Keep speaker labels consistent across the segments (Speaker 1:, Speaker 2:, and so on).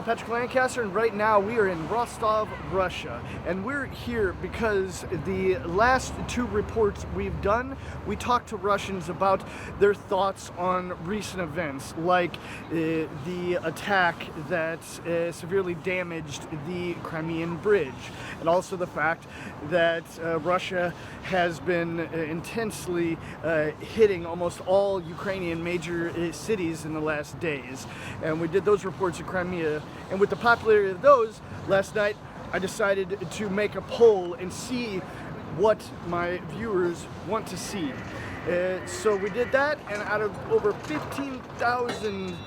Speaker 1: Patrick Lancaster, and right now we are in Rostov, Russia. And we're here because the last two reports we've done, we talked to Russians about their thoughts on recent events, like the attack that severely damaged the Crimean Bridge, and also the fact that Russia has been intensely hitting almost all Ukrainian major cities in the last days. And we did those reports of Crimea, and with the popularity of those, last night I decided to make a poll and see what my viewers want to see. So we did that, and out of over 15,000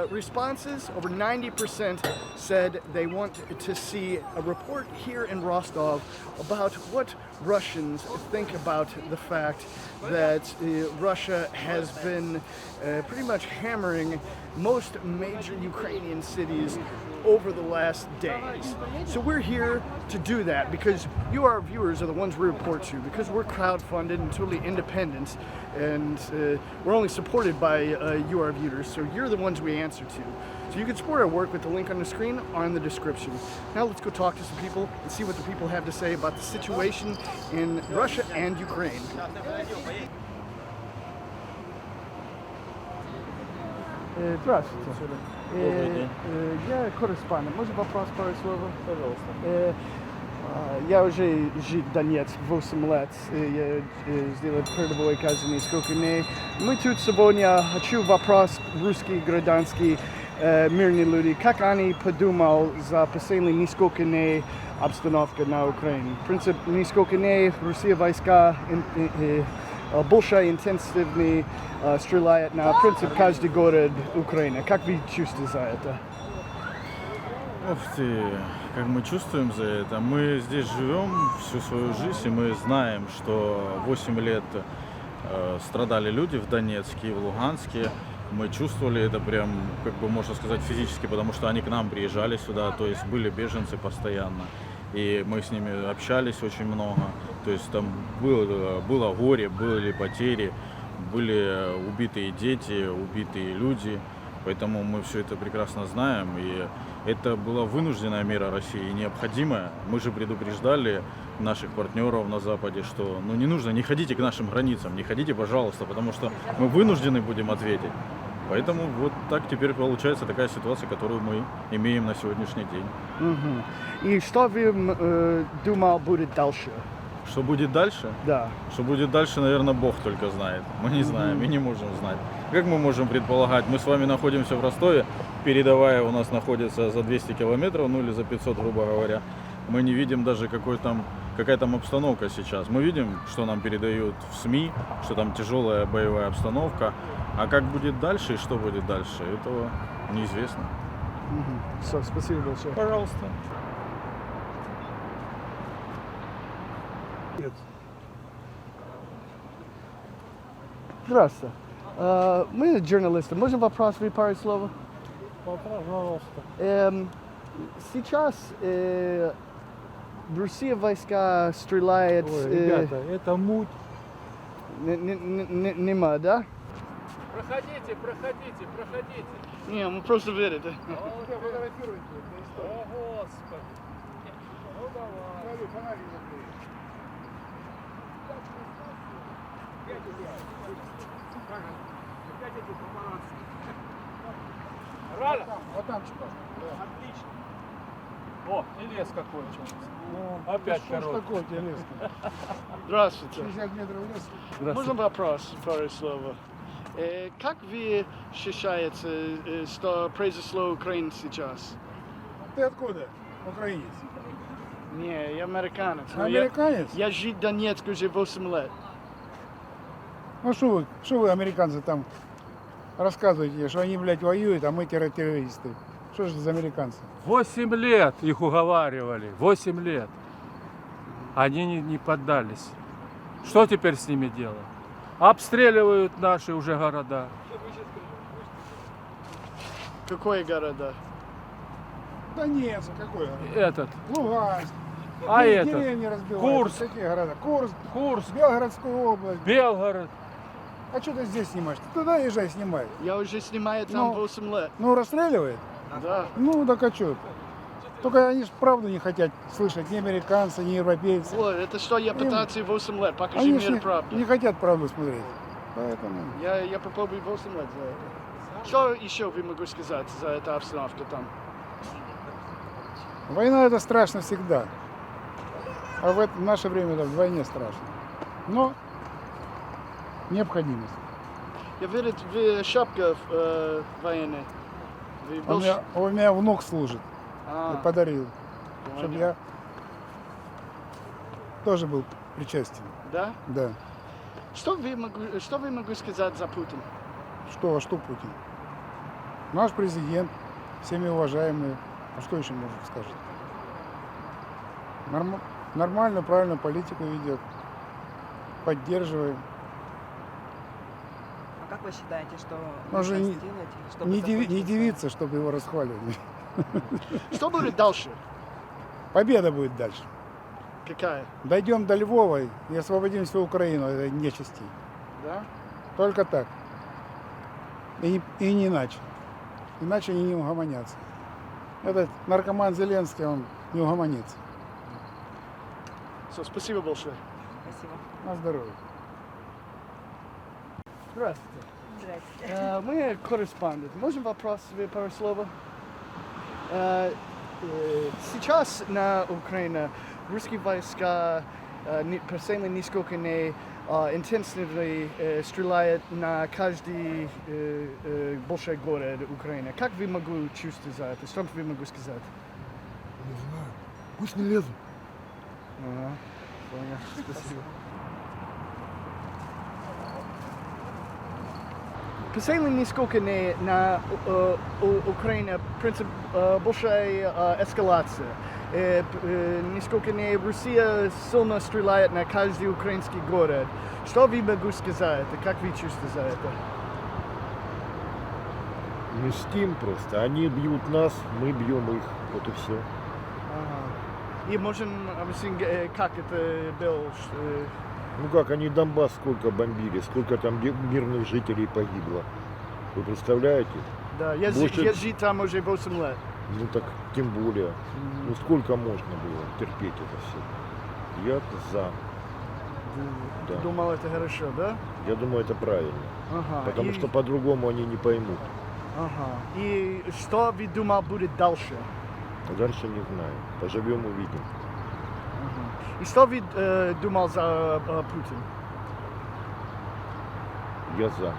Speaker 1: responses, over 90% said they want to see a report here in Rostov about what Russians think about the fact that Russia has been pretty much hammering most major Ukrainian cities over the last days. So we're here to do that because you, our viewers, are the ones we report to, because we're crowdfunded and totally independent, and we're only supported by you, our viewers, so you're the ones we answer to. So you can support our work with the link on the screen or in the description. Now let's go talk to some people and see what the people have to say about the situation in Russia and Ukraine. Здравствуйте.
Speaker 2: Добрый день.
Speaker 1: Я корреспондент. Можно вопрос пару слов?
Speaker 2: Пожалуйста.
Speaker 1: Я уже жил в Донецке 8 лет. Я сделал передовой казни несколько дней. Мы тут сегодня хочу вопрос русский гражданский мирные люди. Как они подумали за последние несколько дней обстановка на Украине? В принципе, несколько дней Россия войска больше интенсивнее стреляет на принцип каждый город Украины. Как вы чувствуете за это?
Speaker 2: Ух ты, как мы чувствуем за это. Мы здесь живем всю свою жизнь, и мы знаем, что 8 лет страдали люди в Донецке и в Луганске. Мы чувствовали это прям, как бы можно сказать, физически, потому что они к нам приезжали сюда, то есть были беженцы постоянно. И мы с ними общались очень много. То есть там было горе, были потери, были убитые дети, убитые люди. Поэтому мы все это прекрасно знаем. И это была вынужденная мера России, необходимая. Мы же предупреждали наших партнеров на Западе, что не нужно, не ходите к нашим границам, не ходите, пожалуйста, потому что мы вынуждены будем ответить. Поэтому вот так теперь получается такая ситуация, которую мы имеем на сегодняшний день.
Speaker 1: Угу. И что вы думал будет дальше?
Speaker 2: Что будет дальше?
Speaker 1: Да.
Speaker 2: Что будет дальше, наверное, Бог только знает. Мы не знаем и не можем знать. Как мы можем предполагать? Мы с вами находимся в Ростове, передовая у нас находится за 200 километров, или за 500, грубо говоря. Мы не видим даже какая там обстановка сейчас. Мы видим, что нам передают в СМИ, что там тяжелая боевая обстановка. А как будет дальше и что будет дальше, этого неизвестно.
Speaker 1: Все, спасибо большое.
Speaker 2: Пожалуйста.
Speaker 1: Здравствуйте. Мы журналисты. Можно вопрос вы пару слов?
Speaker 2: Пожалуйста.
Speaker 1: Сейчас Россия войска стреляет...
Speaker 3: Ребята, это муть.
Speaker 1: Нема, да?
Speaker 3: Проходите.
Speaker 1: Не, мы просто верим.
Speaker 3: О, Господи. Ну давай. Фонарик закрой. Рада? Вот там что? Отлично. О, и лес какой у опять
Speaker 4: Что
Speaker 3: короткий.
Speaker 4: такое лес?
Speaker 1: Здравствуйте.
Speaker 4: 60 метров лес.
Speaker 1: Можно вопрос, пару слов? Как вы ощущаете, что произошло в Украине сейчас?
Speaker 4: Ты откуда? Украинец.
Speaker 1: Не, я американец. но
Speaker 4: Американец?
Speaker 1: Я жил в Донецке уже 8 лет.
Speaker 4: Ну что вы, американцы, там рассказываете, что они, блядь, воюют, а мы террористы. Что же это за американцы?
Speaker 3: 8 лет их уговаривали. 8 лет. Они не поддались. Что теперь с ними делать? Обстреливают наши уже города.
Speaker 1: Какие города?
Speaker 4: Донецк, какой?
Speaker 3: Этот.
Speaker 4: Луганск.
Speaker 3: А
Speaker 4: Деревни
Speaker 3: этот.
Speaker 4: разбивают.
Speaker 3: Курск.
Speaker 4: Какие города?
Speaker 3: Курск.
Speaker 4: Белгородскую область.
Speaker 3: Белгород.
Speaker 4: А что ты здесь снимаешь? Ты туда езжай, снимай.
Speaker 1: Я уже снимаю там
Speaker 4: Ну.
Speaker 1: 8 лет.
Speaker 4: Ну, расстреливает.
Speaker 1: Да.
Speaker 4: Ну, так а что? Только они же правду не хотят слышать, ни американцы, ни европейцы.
Speaker 1: Ой, это что я пытался 8 лет, покажи
Speaker 4: Они
Speaker 1: мир
Speaker 4: же
Speaker 1: правды.
Speaker 4: не хотят правду смотреть. Поэтому
Speaker 1: Я попробую 8 лет за это. Что еще вы могу сказать за эту обстановку там?
Speaker 4: война это страшно всегда. А в наше время это вдвойне страшно. Но необходимость.
Speaker 1: Я верю, вы шапка военная. Вы
Speaker 4: У меня внук служит.
Speaker 1: А,
Speaker 4: Подарил.
Speaker 1: понял.
Speaker 4: Чтобы я тоже был причастен.
Speaker 1: Да?
Speaker 4: Да.
Speaker 1: Что вы могу сказать за Путин?
Speaker 4: Что Путин? Наш президент, всеми уважаемый. А что еще можно сказать? Нормально, правильно политику ведет. Поддерживаем.
Speaker 5: А как вы считаете, что
Speaker 4: Можно
Speaker 5: нужно
Speaker 4: не-
Speaker 5: сделать, чтобы
Speaker 4: Не
Speaker 5: закончился-
Speaker 4: дивиться, чтобы его расхваливали.
Speaker 1: Что будет дальше?
Speaker 4: Победа будет дальше.
Speaker 1: Какая?
Speaker 4: Дойдем до Львова и освободим свою Украину от этой нечисти.
Speaker 1: Да?
Speaker 4: Только так. И не иначе. Иначе они не угомонятся. Этот наркоман Зеленский, он не угомонится.
Speaker 1: Спасибо большое.
Speaker 5: Спасибо.
Speaker 4: На здоровье.
Speaker 1: Здравствуйте.
Speaker 5: Здравствуйте.
Speaker 1: Мы корреспондент. Можем вопрос пару слов? Сейчас на Украине русские войска постоянно несколько дней интенсивно стреляют на каждый большой город Украины. Как вы могу чувствовать за это? Что вы могу сказать?
Speaker 6: Не знаю. Пусть не лезут.
Speaker 1: Ага, понял. Спасибо. Последние несколько дней на Украине принцип большая эскалация. Несколько дней Россия сильно стреляет на каждый украинский город. Что вы могу сказать? Как вы чувствуете за это?
Speaker 6: Мстим просто. Они бьют нас, мы бьем их. Вот и все.
Speaker 1: Ага. И можем объяснить, как это было?
Speaker 6: Ну как, они Донбасс сколько бомбили, сколько там мирных жителей погибло. Вы представляете?
Speaker 1: Да, я
Speaker 6: Больше-
Speaker 1: жил там уже 8 лет.
Speaker 6: Ну так тем более. Ну сколько можно было терпеть это все? Я за. Да.
Speaker 1: Думал, это хорошо, да?
Speaker 6: Я думаю, это правильно.
Speaker 1: Ага.
Speaker 6: Потому
Speaker 1: И-
Speaker 6: что по-другому они не поймут.
Speaker 1: Ага. И что вы думал будет дальше?
Speaker 6: А дальше не знаю. Поживем, увидим.
Speaker 1: И что вы думал за Путин?
Speaker 6: Я за.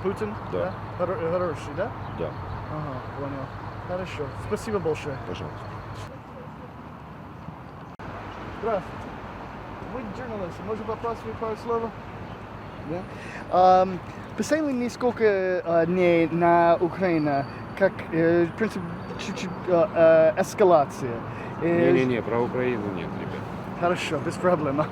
Speaker 1: Путин?
Speaker 6: Да.
Speaker 1: Хороший, да?
Speaker 6: Да.
Speaker 1: Ага, понял. Хорошо. Спасибо большое.
Speaker 6: Пожалуйста.
Speaker 1: Здравствуйте. Вы журналист. Может вопрос вы пару слов? Да. Последние несколько дней на Украине, как в принципе чуть-чуть эскалация.
Speaker 7: Не-не-не, про Украину нет, ребят.
Speaker 1: Хорошо, без проблем.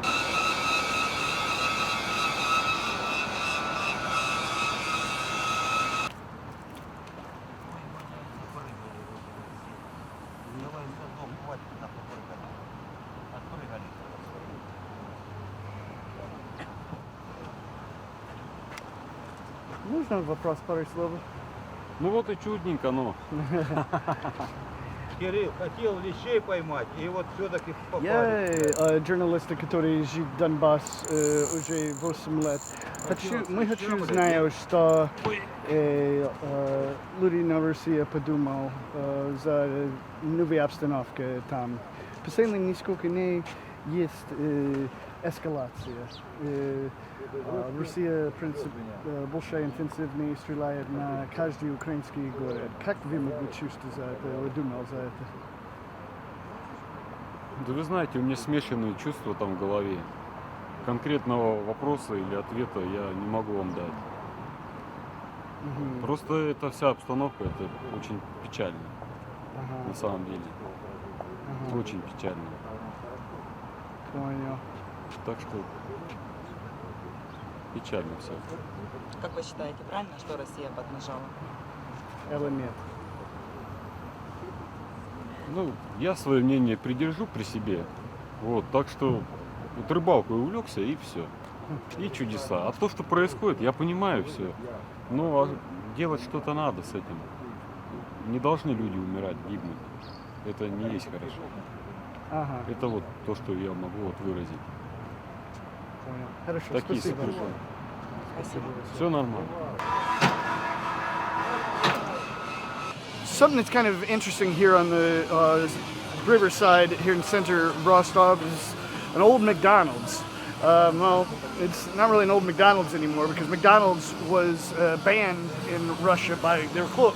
Speaker 1: Можно вопрос пару слов?
Speaker 7: Ну вот и чудненько, ну.
Speaker 8: Кирилл хотел лещей поймать, и вот все-таки
Speaker 1: Я
Speaker 8: попали.
Speaker 1: журналист, который живет в Донбасс уже 8 лет. Мы хочу знать, что люди на России подумал за новые обстановки там. Последние несколько дней есть эскалация. Россия, в принципе, больше интенсивнее стреляет на каждый украинский город. Как вы могли чувствовать за это, или думал за это?
Speaker 7: Да вы знаете, у меня смешанные чувства там в голове. Конкретного вопроса или ответа я не могу вам дать. Просто эта вся обстановка, это очень печально,
Speaker 1: Ага,
Speaker 7: на самом деле.
Speaker 1: ага,
Speaker 7: Очень печально.
Speaker 1: понял.
Speaker 7: Так что печально все.
Speaker 5: Как вы считаете, правильно, что Россия поднажала?
Speaker 1: Или нет?
Speaker 7: Ну, я свое мнение придержу при себе. Вот, так что вот рыбалкой увлекся и все. И чудеса. А то, что происходит, я понимаю все. Ну, а делать что-то надо с этим. не должны люди умирать, гибнуть. Это не есть хорошо.
Speaker 1: Ага,
Speaker 7: Это вот то, что я могу вот выразить.
Speaker 1: понял. Хорошо,
Speaker 7: Такие
Speaker 1: спасибо.
Speaker 7: события.
Speaker 5: Спасибо.
Speaker 7: Все нормально.
Speaker 1: Something that's kind of interesting here on the riverside here in center Rostov is an old McDonald's. Well, it's not really an old McDonald's anymore because McDonald's was banned in Russia by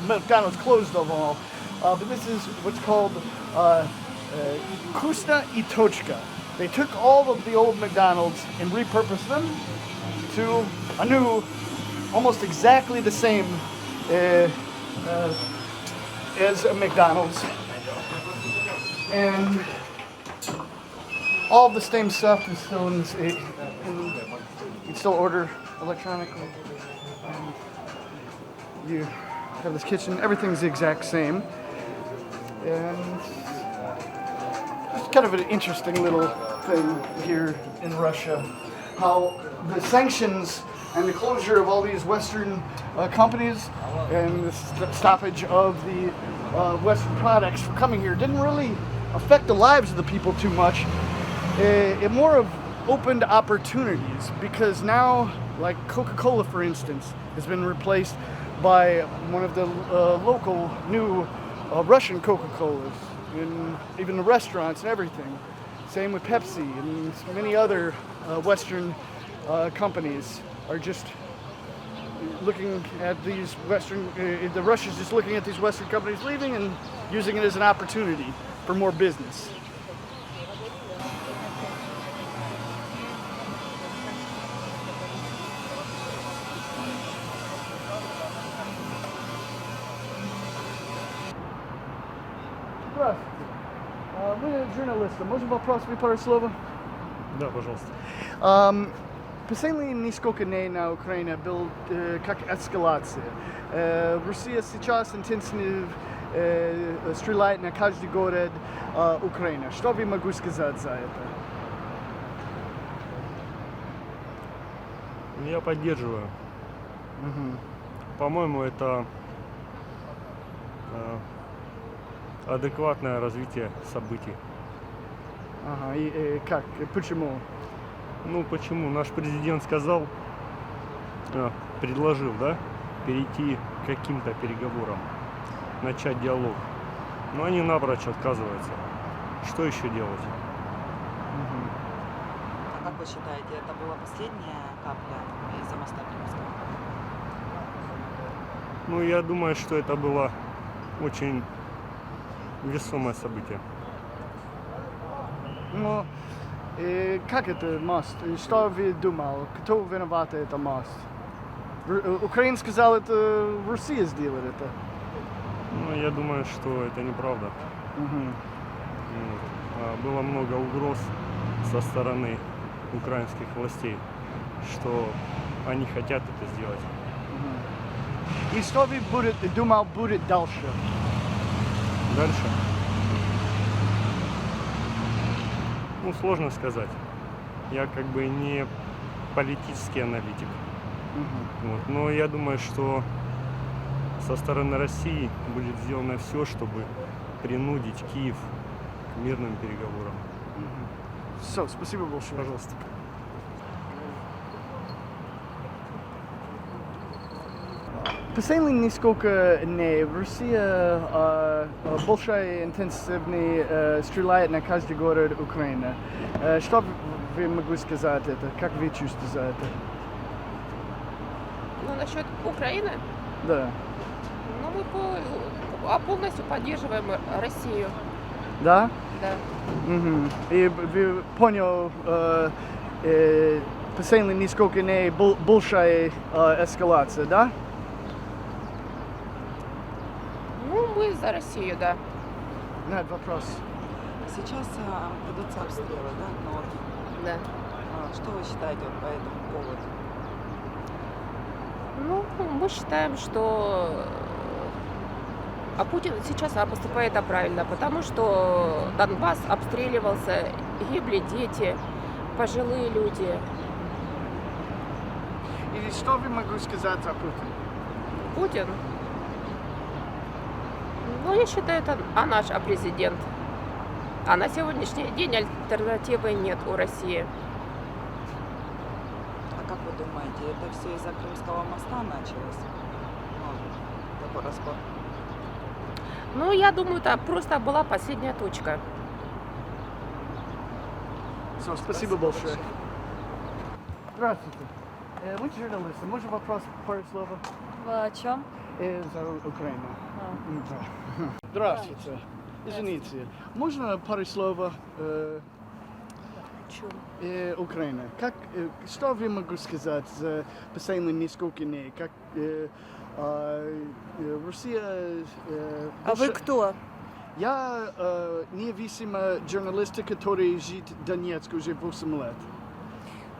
Speaker 1: McDonald's closed them all. But this is what's called Kusna i Tochka. They took all of the old McDonald's and repurposed them to a new, almost exactly the same as a McDonald's. And all the same stuff is still you can still order electronically. And you have this kitchen, everything's the exact same. And it's kind of an interesting little thing here in Russia, how the sanctions and the closure of all these Western companies and the stoppage of the Western products from coming here didn't really affect the lives of the people too much. It more of opened opportunities because now, like Coca-Cola, for instance, has been replaced by one of the local new Russian Coca-Colas, and even the restaurants and everything. Same with Pepsi and many other Western companies are just looking at these Western, the Russians just looking at these Western companies leaving and using it as an opportunity for more business. Здравствуйте. Мы журналисты. Можем вопрос пару слов?
Speaker 9: Да, пожалуйста.
Speaker 1: Последние несколько дней на Украине был как эскалация. Россия сейчас интенсивно стреляет на каждый город Украины. Что вы могу сказать за это?
Speaker 9: Я поддерживаю. По-моему, это адекватное развитие событий.
Speaker 1: Ага, и как? Почему?
Speaker 9: Ну, почему? Наш президент сказал, предложил, да, перейти к каким-то переговорам, начать диалог. Но они напрочь отказываются. Что еще делать?
Speaker 5: А как вы считаете, это была последняя капля из-за моста Кримского?
Speaker 9: Ну, я думаю, что это было очень весомое событие.
Speaker 1: Ну, как это мост? Что вы думали? Кто виноват это мост? Украина сказала, это Россия сделала это.
Speaker 9: Ну, я думаю, что это неправда. Было много угроз со стороны украинских властей, что они хотят это сделать.
Speaker 1: И что вы думал будет дальше?
Speaker 9: Дальше? Ну, сложно сказать. Я как бы не политический аналитик. Вот. Но я думаю, что со стороны России будет сделано все, чтобы принудить Киев к мирным переговорам.
Speaker 1: Все, спасибо большое.
Speaker 9: Пожалуйста.
Speaker 1: Последние несколько дней Россия большая интенсивно стреляет на каждый город Украины. Что вы могу сказать это? Как вы чувствуете за это?
Speaker 10: Ну, насчет Украины,
Speaker 1: Да.
Speaker 10: ну, мы полностью поддерживаем Россию.
Speaker 1: Да?
Speaker 10: Да.
Speaker 1: И вы понял, последние несколько дней большая эскалация, да?
Speaker 10: Ну, мы за Россию, да.
Speaker 1: Нет, вопрос.
Speaker 5: Сейчас ведутся обстрелы, да? Ну, вот,
Speaker 10: Да.
Speaker 5: что вы считаете вот по этому поводу?
Speaker 10: Ну, мы считаем, что Путин сейчас поступает правильно, потому что Донбасс обстреливался, гибли дети, пожилые люди.
Speaker 1: И что вы могу сказать о Путине?
Speaker 10: Путин, Ну, я считаю, это наш президент. А на сегодняшний день альтернативы нет у России.
Speaker 5: А как вы думаете, это все из-за Крымского моста началось? Ну, такой распад.
Speaker 10: Ну, я думаю, это просто была последняя точка.
Speaker 1: Все, спасибо большое. Здравствуйте. Мы журналисты. Можно вопрос, пару слов?
Speaker 11: О чем?
Speaker 1: Из Украины. Да. Здравствуйте. Извините. Можно пару слов Украины? Что вы могу сказать за последние несколько дней? Как Россия...
Speaker 11: А вы кто?
Speaker 1: Я независимый журналист, который живет в Донецке уже 8 лет.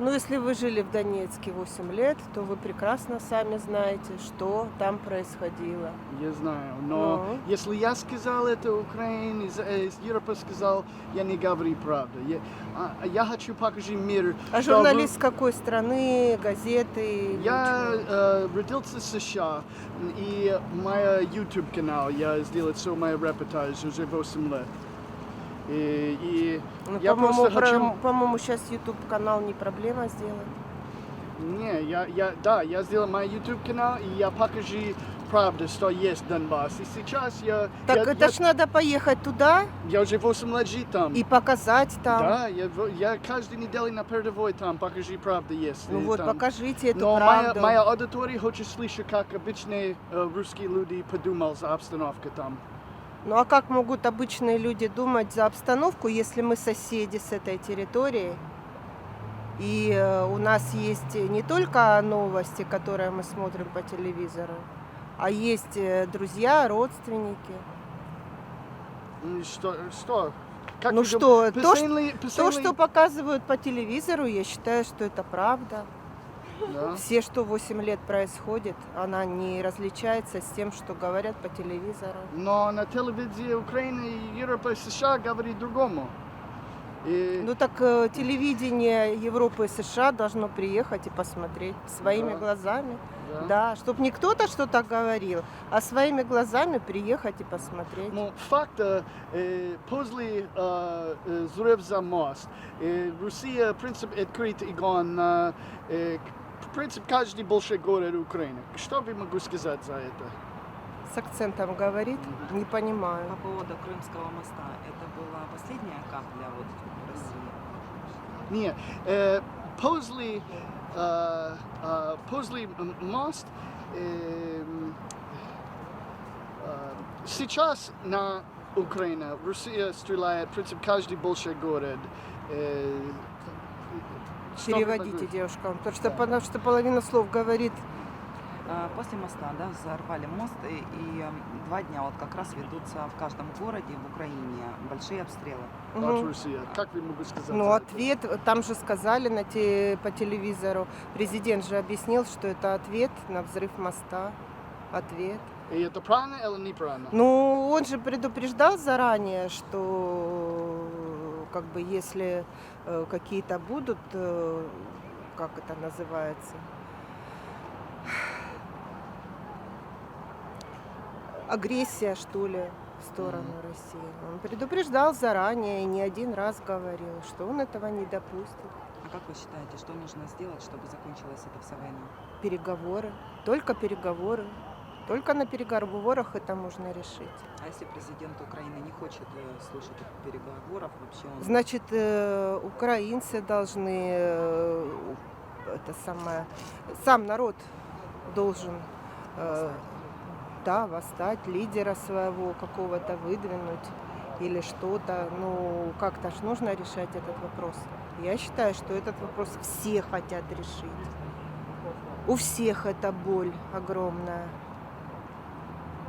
Speaker 11: Ну, если вы жили в Донецке 8 лет, то вы прекрасно сами знаете, что там происходило.
Speaker 1: Я знаю, но если я сказал это Украине, из Европы сказал, я не говорю правду. Я хочу показать мир.
Speaker 11: А журналист с какой страны, газеты?
Speaker 1: Я родился в США, и мой YouTube канал, я сделал все мои репортажи уже 8 лет.
Speaker 11: Ну,
Speaker 1: я просто хочу...
Speaker 11: по-моему, сейчас YouTube канал не проблема сделать.
Speaker 1: Не, я сделал мой YouTube канал, и я покажу правду, что есть Донбасс. И сейчас
Speaker 11: Так это ж надо поехать туда.
Speaker 1: Я уже 8 лет жить там.
Speaker 11: И показать там.
Speaker 1: Да, я каждую неделю на передовой там, покажи правду есть.
Speaker 11: Ну вот,
Speaker 1: там.
Speaker 11: покажите эту
Speaker 1: Но
Speaker 11: правду.
Speaker 1: моя аудитория хочет слышать, как обычные русские люди подумают за обстановку там.
Speaker 11: Ну а как могут обычные люди думать за обстановку, если мы соседи с этой территорией? И у нас есть не только новости, которые мы смотрим по телевизору, а есть друзья, родственники.
Speaker 1: Что? Как
Speaker 11: Ну
Speaker 1: вы
Speaker 11: что,
Speaker 1: думаете?
Speaker 11: то, что показывают по телевизору, я считаю, что это правда.
Speaker 1: Да.
Speaker 11: Все, что 8 лет происходит, она не различается с тем, что говорят по телевизору.
Speaker 1: Но на телевизии Украины, Европы, США говорит другому.
Speaker 11: Ну так телевидение Европы и США должно приехать и посмотреть своими глазами. Да, чтобы не кто-то что-то говорил, а своими глазами приехать и посмотреть.
Speaker 1: Ну, факт, после взрыва за мост, Россия, в принципе, открыт огонь на, в принципе, каждый большой город Украины. Что вы могу сказать за это?
Speaker 11: С акцентом говорит, не понимаю.
Speaker 5: По поводу Крымского моста, это была последняя капля вот в России?
Speaker 1: Нет, после мост сейчас на Украину Россия стреляет, в принципе, каждый большой город.
Speaker 11: Переводите, девушка, потому что половина слов говорит.
Speaker 5: После моста, да, взорвали мост, и 2 дня вот как раз ведутся в каждом городе в Украине большие обстрелы.
Speaker 1: От России. Как вы могу сказать?
Speaker 11: Ну, ответ, там же сказали по телевизору, президент же объяснил, что это ответ на взрыв моста. Ответ.
Speaker 1: И это правильно или неправильно?
Speaker 11: Ну, он же предупреждал заранее, что как бы если какие-то будут, как это называется, агрессия, что ли, в сторону России. Он предупреждал заранее и не один раз говорил, что он этого не допустит.
Speaker 5: А как вы считаете, что нужно сделать, чтобы закончилась эта вся война?
Speaker 11: Переговоры. Только переговоры. Только на переговорах это можно решить.
Speaker 5: А если президент Украины не хочет слушать переговоров, вообще он...
Speaker 11: Значит, украинцы должны, сам народ должен восстать, лидера своего какого-то выдвинуть или что-то. Ну, как-то ж нужно решать этот вопрос. Я считаю, что этот вопрос все хотят решить. У всех эта боль огромная.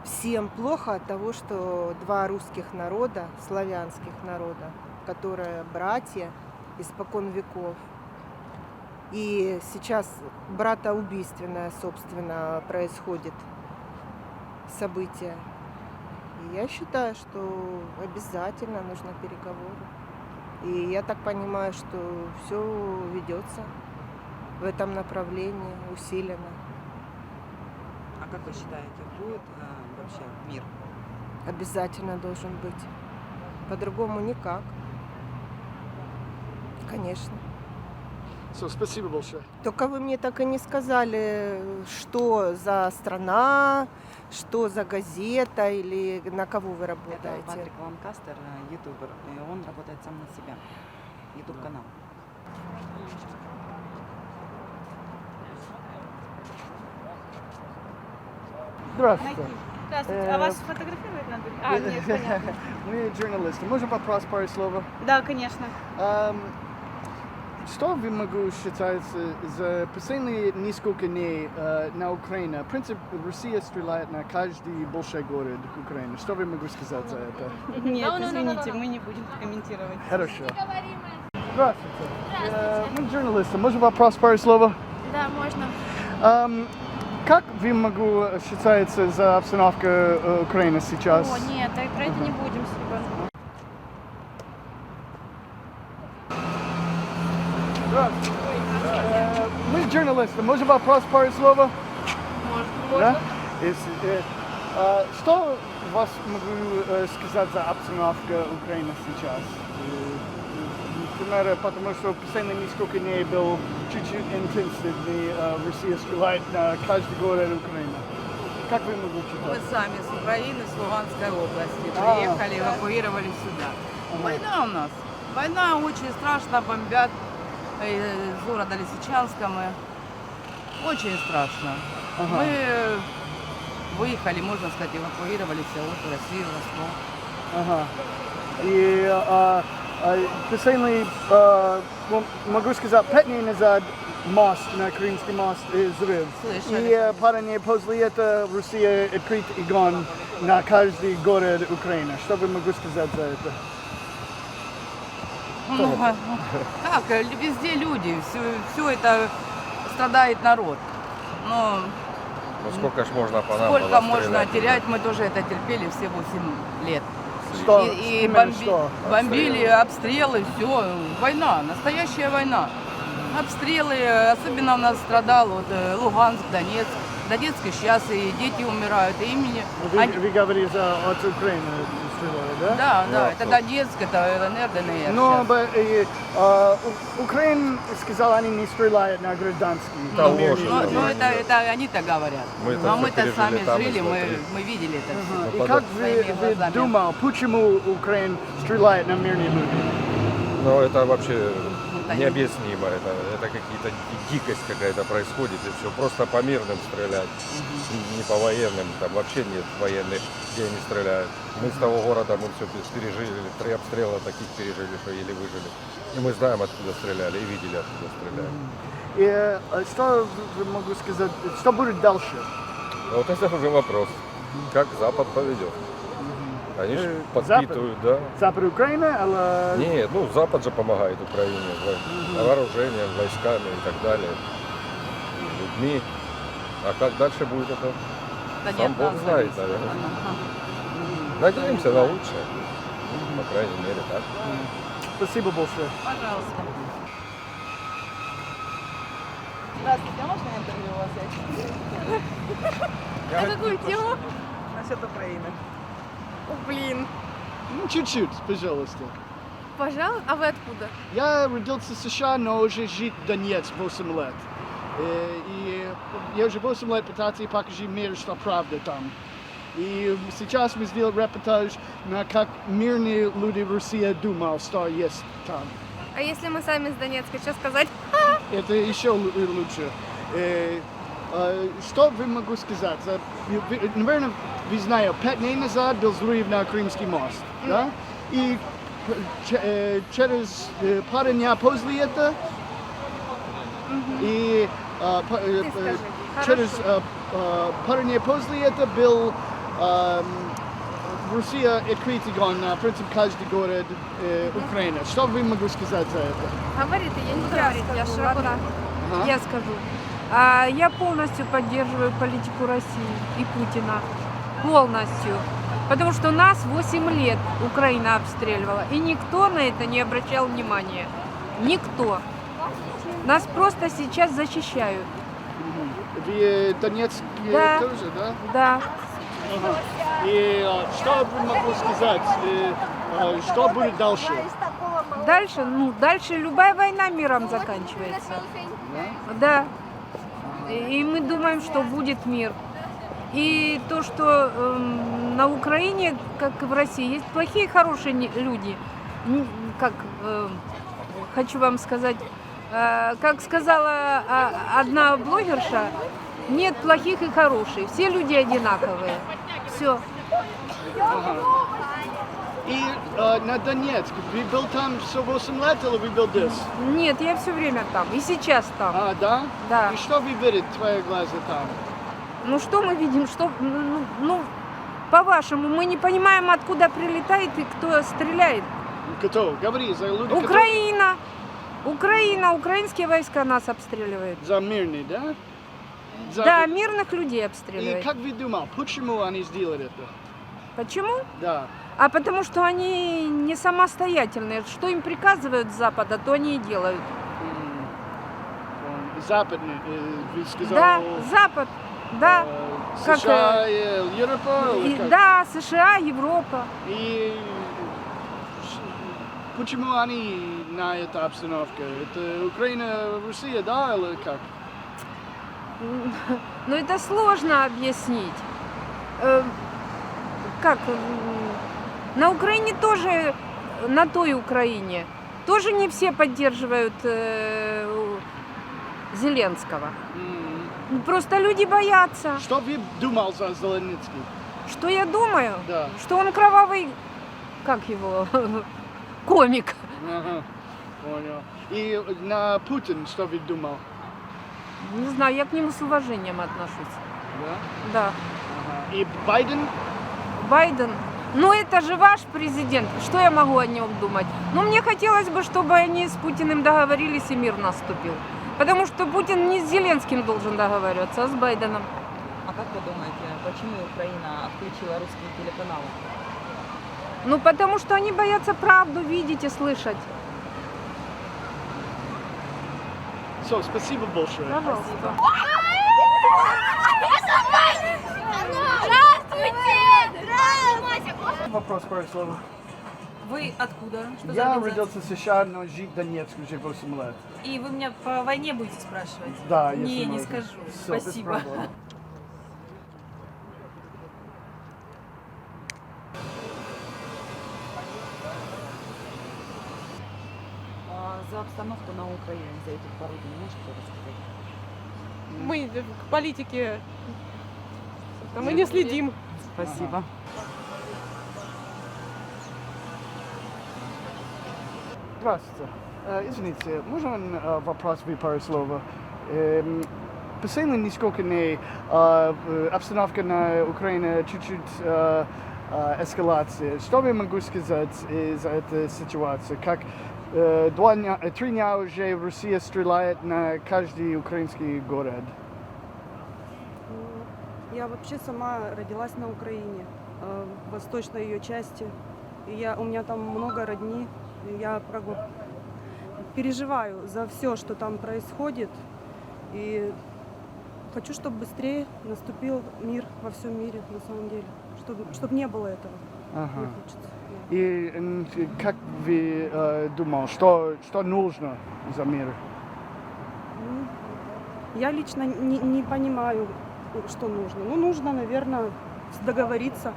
Speaker 11: Всем плохо от того, что 2 русских народа, славянских народа, которые братья испокон веков. И сейчас братоубийственное, собственно, происходит событие. И я считаю, что обязательно нужны переговоры. И я так понимаю, что все ведется в этом направлении усиленно.
Speaker 5: А как вы считаете, будет вообще мир?
Speaker 11: Обязательно должен быть. По-другому никак. Конечно.
Speaker 1: Спасибо большое.
Speaker 11: Только вы мне так и не сказали, что за страна, что за газета или на кого вы
Speaker 5: Это
Speaker 11: работаете.
Speaker 5: Патрик Ланкастер, ютубер, и он работает сам на себя. Ютуб-канал.
Speaker 1: Здравствуйте.
Speaker 12: Здравствуйте. А вас фотографировать надо? Нет, понятно.
Speaker 1: Мы журналисты. Можно вопрос, пару слов?
Speaker 12: Да, конечно.
Speaker 1: Что вы могу считается за последние несколько дней на Украине? В принципе, Россия стреляет на каждый большой город Украины. Что вы могу сказать за это?
Speaker 12: Нет, извините, мы не будем комментировать.
Speaker 1: Хорошо. Здравствуйте. Мы журналисты. Можно вопрос, пару слов?
Speaker 12: Да, можно.
Speaker 1: Как вы могу считается за обстановку Украины сейчас?
Speaker 12: О, нет, про это не будем сегодня.
Speaker 1: Мы журналисты. Можно вопрос, пару слов?
Speaker 12: Можно.
Speaker 1: Да? Что вас могу сказать за обстановку Украины сейчас? Например, потому что последние несколько дней был чуть-чуть интенсивный, Россия стреляет на каждый город Украины. Как вы могли
Speaker 13: Мы
Speaker 1: читать?
Speaker 13: сами с Украины, с Луганской области. Приехали, эвакуировались сюда. Война у нас. Война очень страшно, бомбят из города Лисичанска мы. Очень страшно. Мы выехали, можно сказать, эвакуировались в Россию, в Москву.
Speaker 1: И последний, могу сказать, 5 дней назад мост, на Крымский мост, взрыв. И пару дней после этого Россия открыт огонь на каждый город Украины. Что вы могу сказать за это?
Speaker 13: Ну, как, везде люди, все это страдает народ. Но
Speaker 6: сколько ж можно по нам
Speaker 13: сколько
Speaker 6: было
Speaker 13: можно
Speaker 6: стрелять?
Speaker 13: терять, мы тоже это терпели все 8 лет.
Speaker 1: Что?
Speaker 13: И
Speaker 1: Именно что?
Speaker 13: бомбили, обстрелы, все. Война, настоящая война. Обстрелы, особенно у нас страдал вот, Луганск, Донецк. В Донецке сейчас и дети умирают, и имени...
Speaker 1: Вы говорите от Украины, стреляли, да?
Speaker 13: Да, это Донецк, это ЛНР, ДНР.
Speaker 1: Но Украина сказала, они не стреляют на гражданские.
Speaker 6: Да, ложь.
Speaker 13: Ну, это они-то говорят.
Speaker 6: Мы это
Speaker 13: Но
Speaker 6: всё
Speaker 13: мы-то
Speaker 6: пережили
Speaker 13: сами
Speaker 6: там
Speaker 13: жили,
Speaker 6: изнутри.
Speaker 13: мы видели это все.
Speaker 1: И как вы думали, почему Украина стреляет на мирные люди?
Speaker 6: Ну, это вообще необъяснимо. Это какие-то дикость какая-то происходит, и все. Просто по мирным стрелять, не по военным. Там вообще нет военных, где они стреляют. Мы с того города, мы все пережили, 3 обстрела таких пережили, что еле выжили. И мы знаем, откуда стреляли, и видели, откуда стреляли.
Speaker 1: И что вы могу сказать, что будет дальше?
Speaker 6: Вот это уже вопрос. Как Запад поведет. Они же подпитывают, да.
Speaker 1: Запад Украины, или...
Speaker 6: Нет, ну Запад же помогает Украине вооружением, войсками и так далее, людьми. А как дальше будет это?
Speaker 13: Да
Speaker 6: Сам
Speaker 13: нет,
Speaker 6: Бог
Speaker 13: нас
Speaker 6: знает,
Speaker 13: зависит.
Speaker 6: наверное. Надеемся на лучшее. По крайней мере, так.
Speaker 1: Спасибо большое.
Speaker 13: Пожалуйста.
Speaker 5: Здравствуйте, а можно интервью у вас?
Speaker 12: На какую тему?
Speaker 5: Насчет Украины.
Speaker 12: О, блин.
Speaker 1: Ну, чуть-чуть, пожалуйста.
Speaker 12: Пожалуйста. А вы откуда?
Speaker 1: Я родился в США, но уже жить в Донецк 8 лет. И я уже 8 лет пытался покажи миру, что правда там. И сейчас мы сделали репортаж, на как мирные люди России думают, что есть там.
Speaker 12: А если мы сами с Донецка, что сказать?
Speaker 1: Это еще лучше. Что вы могу сказать? Наверное, вы знаете, 5 дней назад был взрыв на Крымский мост, да? И через пару дней после этого и через пару дней после этого был Россия открыт огонь на, в принципе, каждый город Украины. Что вы могу сказать за это?
Speaker 12: Говорит, я не говорит, я широко.
Speaker 14: Я скажу. Я полностью поддерживаю политику России и Путина. Полностью. Потому что нас 8 лет Украина обстреливала. И никто на это не обращал внимания. Никто. Нас просто сейчас защищают.
Speaker 1: В Донецке
Speaker 14: Да.
Speaker 1: тоже, да?
Speaker 14: Да.
Speaker 1: И что могу сказать? Что будет дальше?
Speaker 14: Дальше, дальше любая война миром заканчивается. Да. И мы думаем, что будет мир. И то, что на Украине, как и в России, есть плохие и хорошие люди. Как хочу вам сказать, как сказала одна блогерша, нет плохих и хороших, все люди одинаковые. Все.
Speaker 1: И на Донецк, вы был там все 8 лет или вы был здесь?
Speaker 14: Нет, я все время там, и сейчас там.
Speaker 1: А, да?
Speaker 14: Да.
Speaker 1: И что вы видите, твои глаза там?
Speaker 14: Ну что мы видим, что, по-вашему, мы не понимаем, откуда прилетает и кто стреляет.
Speaker 1: Кто? Говори, за люди,
Speaker 14: Украина! Украина, украинские войска нас обстреливают.
Speaker 1: За мирный, да?
Speaker 14: Да, мирных людей
Speaker 1: И
Speaker 14: обстреливают.
Speaker 1: как вы думали, почему они сделали это?
Speaker 14: Почему?
Speaker 1: Да.
Speaker 14: А потому что они не самостоятельные. Что им приказывают с Запада, то они и делают.
Speaker 1: Западный, вы сказали?
Speaker 14: Да, Запад, да.
Speaker 1: США и Европа?
Speaker 14: Да, США, Европа.
Speaker 1: И почему они на этой обстановке? Это Украина, Россия, да, или как?
Speaker 14: Ну это сложно объяснить. На Украине тоже, на той Украине, тоже не все поддерживают Зеленского. Просто люди боятся.
Speaker 1: Что вы думал за Зеленский?
Speaker 14: Что я думаю?
Speaker 1: Да.
Speaker 14: Что он кровавый, как его, комик.
Speaker 1: Ага, понял. И на Путин что вы думал?
Speaker 14: Не знаю, я к нему с уважением отношусь.
Speaker 1: Да?
Speaker 14: Да.
Speaker 1: Ага. И Байден?
Speaker 14: Байден. Ну это же ваш президент. Что я могу о нем думать? Ну мне хотелось бы, чтобы они с Путиным договорились и мир наступил. Потому что Путин не с Зеленским должен договариваться, а с Байденом.
Speaker 5: А как вы думаете, почему Украина отключила русские телеканалы?
Speaker 14: Ну потому что они боятся правду видеть и слышать.
Speaker 1: Все, спасибо большое.
Speaker 14: Пожалуйста.
Speaker 1: Вопрос, пару слов.
Speaker 12: Вы откуда? Что за
Speaker 1: Я
Speaker 12: организация?
Speaker 1: родился в США, но жил в Донецке уже 8 лет.
Speaker 12: И вы меня по войне будете спрашивать?
Speaker 1: Да,
Speaker 12: Не,
Speaker 1: если
Speaker 12: не
Speaker 1: можно.
Speaker 12: скажу.
Speaker 1: Всё, без
Speaker 12: Спасибо.
Speaker 1: проблем.
Speaker 5: За обстановку на Украине за этих пару дней можете рассказать?
Speaker 15: Мы к политике мы не следим.
Speaker 5: Спасибо.
Speaker 1: Здравствуйте. Извините, можно вопрос вы пару слов? Последние несколько дней обстановка на Украине чуть-чуть эскалация. Что вы могу сказать из этой ситуации? Как 3 дня уже Россия стреляет на каждый украинский город?
Speaker 15: Я вообще сама родилась на Украине, в восточной ее части. И у меня там много родни. И я переживаю за все, что там происходит. И хочу, чтобы быстрее наступил мир во всем мире, на самом деле. Чтобы не было этого.
Speaker 1: Ага.
Speaker 15: Не хочется.
Speaker 1: И как вы думали, что нужно за мир?
Speaker 15: Я лично не понимаю, что нужно. Ну, нужно, наверное, договориться,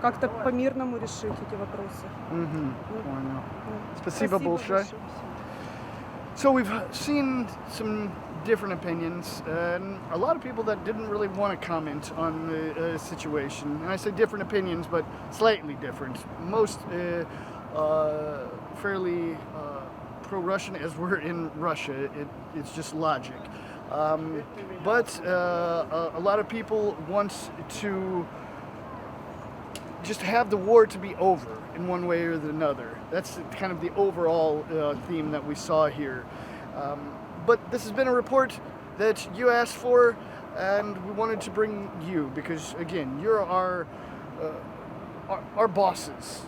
Speaker 15: как-то по-мирному решить эти вопросы.
Speaker 1: Понял. Спасибо большое. So we've seen some different opinions, and a lot of people that didn't really want to comment on the situation. And I say different opinions, but slightly different. Most fairly pro-Russian, as we're in Russia. It's just logic. But a lot of people want to just have the war to be over in one way or another. That's kind of the overall theme that we saw here. But this has been a report that you asked for, and we wanted to bring you because, again, you're our bosses.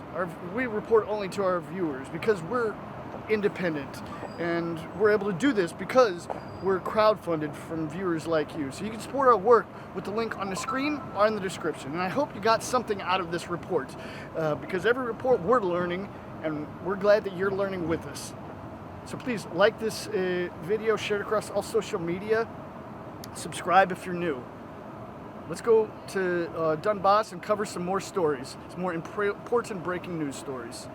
Speaker 1: We report only to our viewers because we're independent. And we're able to do this because we're crowdfunded from viewers like you. So you can support our work with the link on the screen or in the description. And I hope you got something out of this report, because every report we're learning, and we're glad that you're learning with us. So please like this video, share it across all social media, subscribe if you're new. Let's go to Donbass and cover some more stories, some more important breaking news stories.